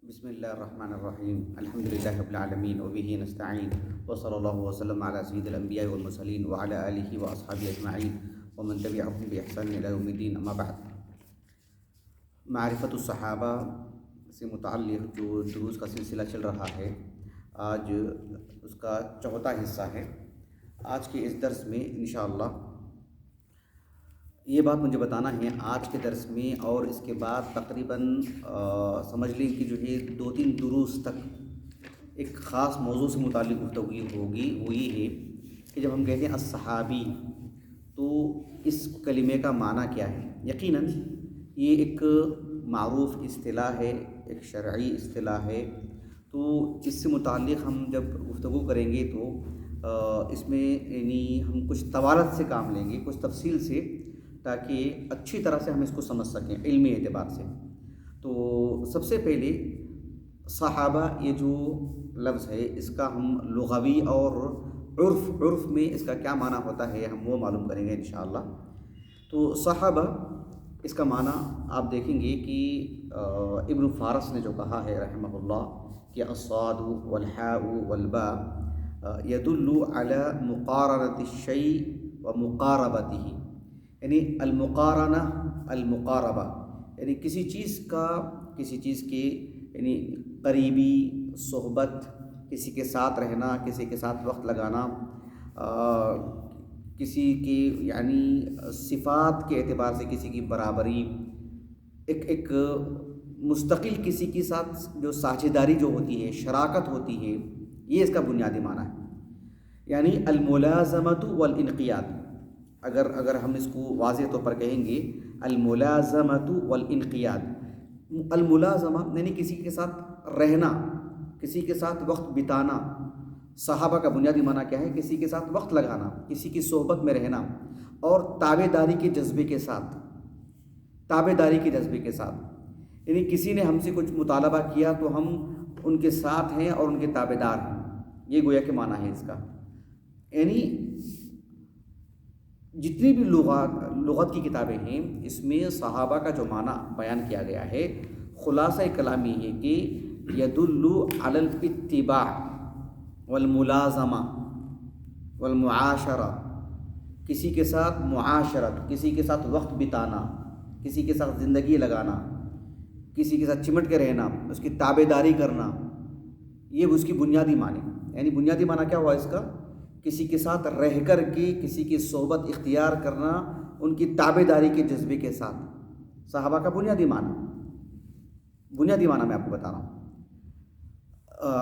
بسم الله الرحمن الرحيم الحمد لله رب العالمين وبه نستعين وصلى الله وسلم على سيد الأنبياء والمرسلين وعلى آله وأصحابه أجمعين ومن تبعهم بإحسان إلى يوم الدين أما بعد معرفت الصحابہ سے متعلق جو دروس کا سلسلہ چل رہا ہے، آج اس کا چوتھا حصہ ہے۔ آج کے اس درس میں انشاءاللہ یہ بات مجھے بتانا ہے آج کے درس میں، اور اس کے بعد تقریباً سمجھ لیں کہ جو ہے 2-3 دروس تک ایک خاص موضوع سے متعلق گفتگو ہوگی۔ وہ یہ ہے کہ جب ہم کہتے ہیں الصحابی تو اس کلمے کا معنی کیا ہے۔ یقیناً یہ ایک معروف اصطلاح ہے، ایک شرعی اصطلاح ہے، تو اس سے متعلق ہم جب گفتگو کریں گے تو اس میں یعنی ہم کچھ طوالت سے کام لیں گے، کچھ تفصیل سے، تاکہ اچھی طرح سے ہم اس کو سمجھ سکیں علمی اعتبار سے۔ تو سب سے پہلے صحابہ یہ جو لفظ ہے، اس کا ہم لغوی اور عرف میں اس کا کیا معنی ہوتا ہے ہم وہ معلوم کریں گے انشاءاللہ۔ تو صحابہ اس کا معنی آپ دیکھیں گے کہ ابن فارس نے جو کہا ہے رحمہ اللہ کہ الصاد والحاء والباء يدل على مقارنة الشيء ومقاربته، یعنی المقارنہ المقاربہ، یعنی کسی چیز کی یعنی قریبی صحبت، کسی کے ساتھ رہنا، کسی کے ساتھ وقت لگانا، کسی کی یعنی صفات کے اعتبار سے کسی کی برابری، ایک مستقل کسی کے ساتھ جو ساجھیداری جو ہوتی ہے، شراکت ہوتی ہے، یہ اس کا بنیادی معنی ہے۔ یعنی الملازمۃ والانقیاد، اگر ہم اس کو واضح طور پر کہیں گے الملازمۃ والانقیاد، الملازمہ یعنی کسی کے ساتھ رہنا، کسی کے ساتھ وقت بتانا۔ صحابہ کا بنیادی معنی کیا ہے؟ کسی کے ساتھ وقت لگانا، کسی کی صحبت میں رہنا، اور تابع داری کے جذبے کے ساتھ، یعنی کسی نے ہم سے کچھ مطالبہ کیا تو ہم ان کے ساتھ ہیں اور ان کے تابع دار ہیں، یہ گویا کہ معنی ہے اس کا۔ یعنی جتنی بھی لغت کی کتابیں ہیں، اس میں صحابہ کا جو معنی بیان کیا گیا ہے، خلاصہ کلام یہ ہے کہ یدل علی الاتباع والملازمہ والمعاشرہ، کسی کے ساتھ معاشرت، کسی کے ساتھ وقت بتانا، کسی کے ساتھ زندگی لگانا، کسی کے ساتھ چمٹ کے رہنا، اس کی تابع داری کرنا، یہ اس کی بنیادی معنی۔ یعنی بنیادی معنی کیا ہوا اس کا؟ کسی کے ساتھ رہ کر کے کسی کی صحبت اختیار کرنا، ان کی تابع داری کے جذبے کے ساتھ، صحابہ کا بنیادی معنی میں آپ کو بتا رہا ہوں۔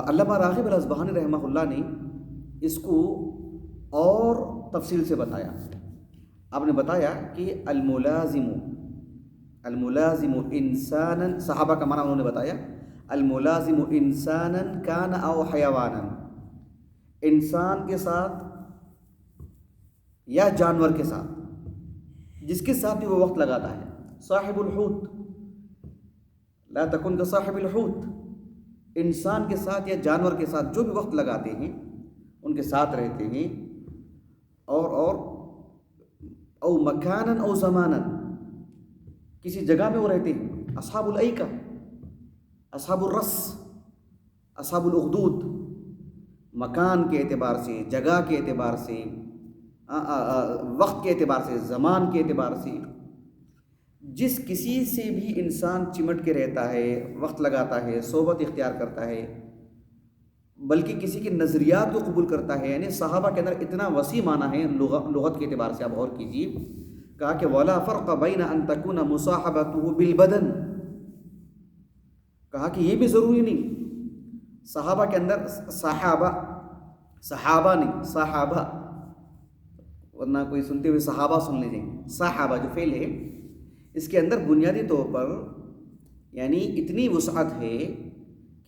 علامہ راغب الاصبہانی رحمہ اللہ نے اس کو اور تفصیل سے بتایا۔ آپ نے بتایا کہ الملازم انسانا، صحابہ کا معنی انہوں نے بتایا، الملازم انسانا کان او حیوانا، انسان کے ساتھ یا جانور کے ساتھ، جس کے ساتھ بھی وہ وقت لگاتا ہے۔ صاحب الحوت لا تکن کصاحب الحوت، انسان کے ساتھ یا جانور کے ساتھ جو بھی وقت لگاتے ہیں، ان کے ساتھ رہتے ہیں، اور او مکانا او زمانا، کسی جگہ میں وہ رہتے ہیں۔ اصحاب الایکہ، اصحاب الرس، اصحاب الاخدود، مکان کے اعتبار سے، جگہ کے اعتبار سے، وقت کے اعتبار سے، زمان کے اعتبار سے، جس کسی سے بھی انسان چمٹ کے رہتا ہے، وقت لگاتا ہے، صحبت اختیار کرتا ہے، بلکہ کسی کے نظریات کو قبول کرتا ہے۔ یعنی صحابہ کے اندر اتنا وسیع معنی ہے لغت کے اعتبار سے، آپ غور کیجیے۔ کہا کہ وَلَا فَرْقَ بَيْنَ أَن تَكُونَ مُصَاحَبَتُهُ بِالْبَدَنِ، کہا کہ یہ بھی ضروری نہیں، صحابہ کے اندر صحابہ نہیں، صحابہ، ورنہ کوئی سنتے ہوئے صحابہ سن لیجیے۔ صحابہ جو فعل ہے، اس کے اندر بنیادی طور پر یعنی اتنی وسعت ہے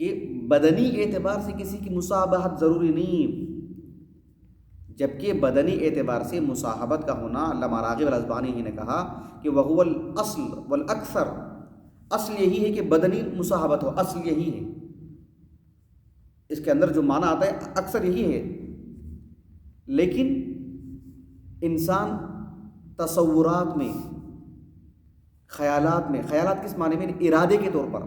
کہ بدنی اعتبار سے کسی کی مصاحبت ضروری نہیں، جبکہ بدنی اعتبار سے مصاحبت کا ہونا، علامہ راغب الاصبہانی ہی نے کہا کہ وَهُوَ الْأَصْلُ وَالْأَكْثَرُ، اصل یہی ہے کہ بدنی مصاحبت ہو، اصل یہی ہے، اس کے اندر جو معنی آتا ہے اکثر یہی ہے۔ لیکن انسان تصورات میں، خیالات کس معنی میں؟ ارادے کے طور پر،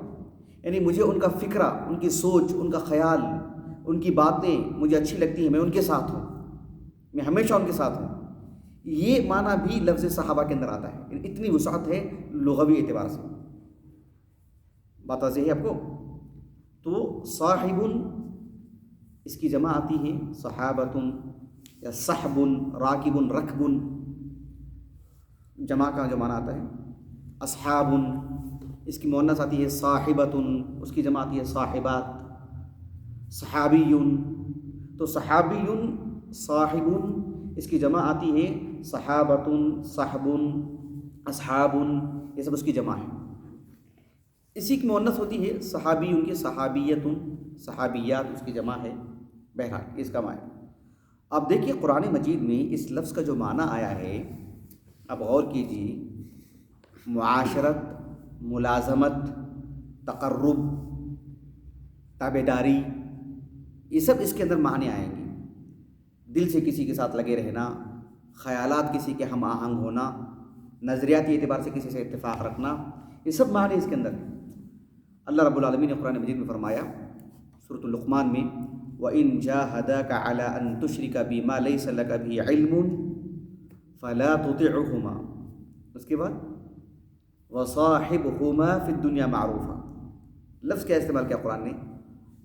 یعنی مجھے ان کا فکرہ، ان کی سوچ، ان کا خیال، ان کی باتیں مجھے اچھی لگتی ہیں، میں ان کے ساتھ ہوں، میں ہمیشہ ان کے ساتھ ہوں. یہ معنی بھی لفظ صحابہ کے اندر آتا ہے. اتنی وسعت ہے لغوی اعتبار سے. بات واضح ہے آپ کو؟ تو صاحب اس کی جمع آتی ہے صحابتن یا صحب، راکب، رکب، جمع کا جو معنی آتا ہے. اصحاب اس کی مؤنث آتی ہے صاحبتن، اس کی جمع آتی ہے صاحبات. صحابی تو صحابی، صاحب اس کی جمع آتی ہے صحابتن، صحب، اصحاب، یہ سب اس کی جمع ہے. اسی کی مؤنث ہوتی ہے صحابی کی صحابیتن، صحابیات اس کی جمع ہے. بہرحال اس کا معنی اب دیکھیے قرآن مجید میں اس لفظ کا جو معنی آیا ہے، اب غور کیجیے. معاشرت، ملازمت، تقرب، تابعداری، یہ سب اس کے اندر معنی آئیں گے. دل سے کسی کے ساتھ لگے رہنا، خیالات کسی کے ہم آہنگ ہونا، نظریاتی اعتبار سے کسی سے اتفاق رکھنا، یہ سب معنی اس کے اندر ہیں. اللہ رب العالمین نے قرآن مجید میں فرمایا سورۃ اللقمان میں وَإِن جَاهَدَاكَ عَلَىٰ أَن تُشْرِكَ بِمَا لَيْسَ لَكَ بِهِ عِلْمٌ فَلَا تُطِعْهُمَا. اس کے بعد وَصَاحِبْهُمَا فِي الدُّنْيَا مَعْرُوفًا. لفظ کیا استعمال کیا قرآن نے؟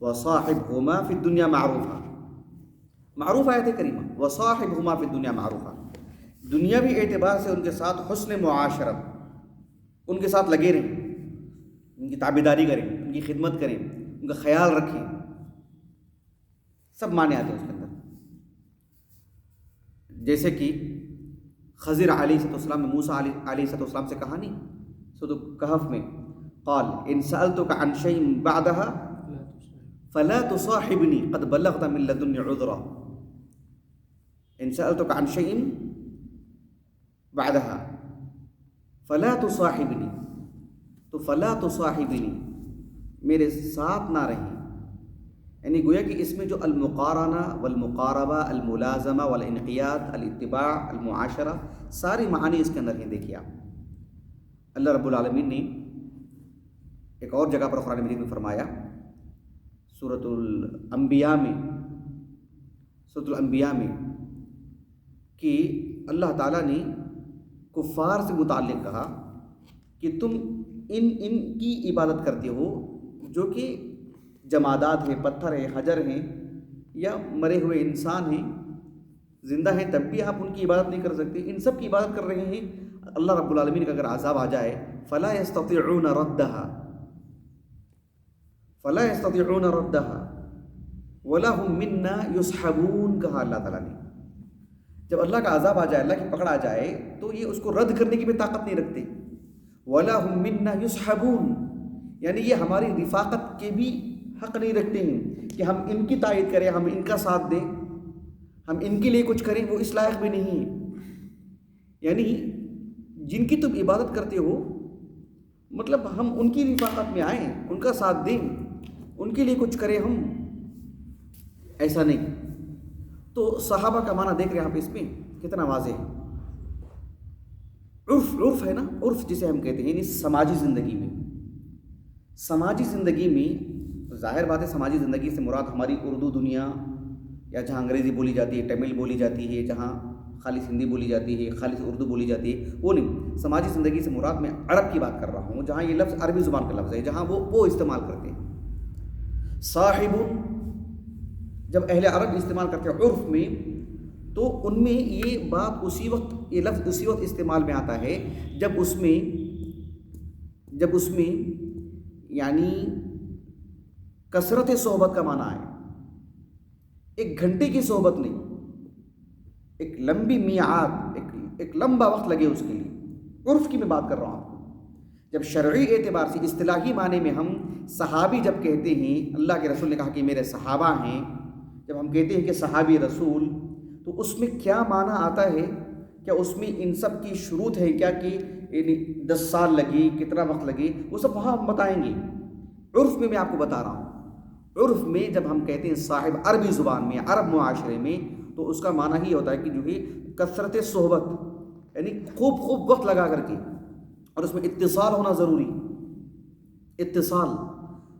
وَصَاحِبْهُمَا فِي الدُّنْيَا مَعْرُوفًا. معروف آیت کریمہ وَصَاحِبْهُمَا فِي الدُّنْيَا مَعْرُوفًا. دنیاوی اعتبار سے ان کے ساتھ حسن معاشرت، ان کے ساتھ لگے رہیں، ان کی تابعداری کریں، ان کی خدمت کریں، ان کا خیال رکھیں، سب معنی آتے ہیں اس کے اندر. جیسے کہ خضر علیہ السلام نے موسیٰ علیہ السلام سے کہا نہیں سورۃ کہف میں قال ان سألتک عن شیء بعدها فلا تصاحبنی قد بلغت من لدنی عذرا. ان سألتک عن شیء بعدها فلا تصاحبنی، تو فلا تصاحبنی میرے ساتھ نہ رہیں. یعنی گویا کہ اس میں جو المقارنہ والمقاربہ، الملازمہ والانقیاد، الاتباع، المعاشرہ، ساری معانی اس کے اندر ہیں. دیکھیے آپ اللہ رب العالمین نے ایک اور جگہ پر قرآن مجید میں فرمایا سورۃ الانبیاء میں کہ اللہ تعالیٰ نے کفار سے متعلق کہا کہ تم ان کی عبادت کرتے ہو جو کہ جمادات ہیں، پتھر ہیں، حجر ہیں، یا مرے ہوئے انسان ہیں. زندہ ہیں تب بھی آپ ان کی عبادت نہیں کر سکتے، ان سب کی عبادت کر رہے ہیں. اللہ رب العالمین کا اگر عذاب آ جائے فلا يستطيعون ردها ولا هم منا يسحبون کہا اللہ تعالیٰ نے. جب اللہ کا عذاب آ جائے، اللہ کی پکڑ آ جائے، تو یہ اس کو رد کرنے کی بھی طاقت نہیں رکھتے. ولا هم منا يسحبون یعنی یہ ہماری رفاقت کے بھی حق نہیں رکھتے ہیں کہ ہم ان کی تائید کریں، ہم ان کا ساتھ دیں، ہم ان کے لیے کچھ کریں، وہ اس لائق بھی نہیں ہیں. یعنی جن کی تم عبادت کرتے ہو، مطلب ہم ان کی رفاقت میں آئیں، ان کا ساتھ دیں، ان کے لیے کچھ کریں، ہم ایسا نہیں. تو صحابہ کا معنی دیکھ رہے ہیں آپ اس میں کتنا واضح ہے. عرف ہے نا، عرف جسے ہم کہتے ہیں، یعنی سماجی زندگی میں ظاہر بات ہے سماجی زندگی سے مراد ہماری اردو دنیا، یا جہاں انگریزی بولی جاتی ہے، تمل بولی جاتی ہے، جہاں خالص ہندی بولی جاتی ہے، خالص اردو بولی جاتی ہے، وہ نہیں. سماجی زندگی سے مراد میں عرب کی بات کر رہا ہوں، جہاں یہ لفظ عربی زبان کا لفظ ہے، جہاں وہ استعمال کرتے ہیں. صاحب جب اہل عرب استعمال کرتے ہیں عرف میں، تو ان میں یہ بات یہ لفظ اسی وقت استعمال میں آتا ہے جب اس میں یعنی کثرت صحبت کا معنی ہے. ایک گھنٹے کی صحبت نہیں، ایک لمبی میعاد، ایک لمبا وقت لگے اس کے لیے. عرف کی میں بات کر رہا ہوں آپ کو. جب شرعی اعتبار سے اصطلاحی معنی میں ہم صحابی جب کہتے ہیں، اللہ کے رسول نے کہا کہ میرے صحابہ ہیں، جب ہم کہتے ہیں کہ صحابی رسول، تو اس میں کیا معنی آتا ہے؟ کیا اس میں ان سب کی شروط ہے کیا کہ 10 سال لگے، کتنا وقت لگے، وہ سب وہاں ہم بتائیں گے. عرف میں آپ کو بتا رہا ہوں. عرف میں جب ہم کہتے ہیں صاحب عربی زبان میں، عرب معاشرے میں، تو اس کا معنی ہی ہوتا ہے کہ جو ہے کثرت صحبت، یعنی خوب وقت لگا کر کے، اور اس میں اتصال ہونا ضروری. اتصال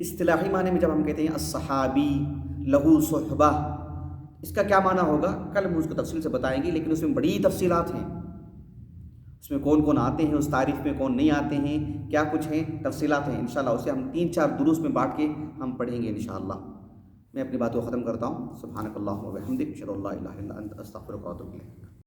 اصطلاحی معنی میں جب ہم کہتے ہیں الصحابی لہو صحبہ، اس کا کیا معنی ہوگا کل ہم اس کو تفصیل سے بتائیں گے، لیکن اس میں بڑی تفصیلات ہیں، اس میں کون کون آتے ہیں، اس تعریف میں کون نہیں آتے ہیں، کیا کچھ ہیں، تفصیلات ہیں، انشاءاللہ اسے ہم 3-4 دروس میں بانٹ کے ہم پڑھیں گے انشاءاللہ۔ میں اپنی بات کو ختم کرتا ہوں۔ سبحانک اللہم و بحمدک، اشہد ان لا الہ الا انت، استغفرک و اتوب الیک۔